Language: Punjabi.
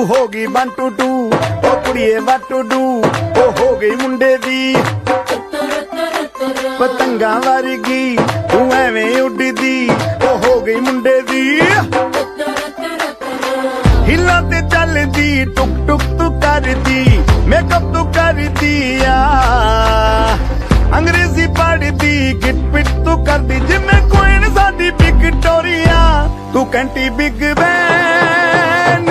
ਹੋ ਗਈ 1 2 2 ਓ ਕੁੜੀਏ what to do ਓ ਹੋ ਗਈ ਮੁੰਡੇ ਦੀ ਪਤੰਗਾਂ ਵਰਗੀ ਤੂੰ ਐਵੇਂ ਉੱਡਦੀ ਓ ਹੋ ਗਈ ਮੁੰਡੇ ਦੀ ਹਿੱਲਾਂ ਤੇ ਚੱਲਦੀ ਟੁਕ ਟੁਕ ਤੂੰ ਕਰਦੀ ਮੇਕਅਪ ਤੂੰ ਕਰਦੀ ਆ ਅੰਗਰੇਜ਼ੀ ਪੜ੍ਹਦੀ ਗਿਟ ਪਿਟ ਤੂੰ ਕਰਦੀ ਜਿਵੇਂ ਕੁਈਨ ਸਾਡੀ ਵਿਕਟੋਰੀਆ ਤੂੰ ਕੰਟੀ ਬਿਗ ਬੈਨ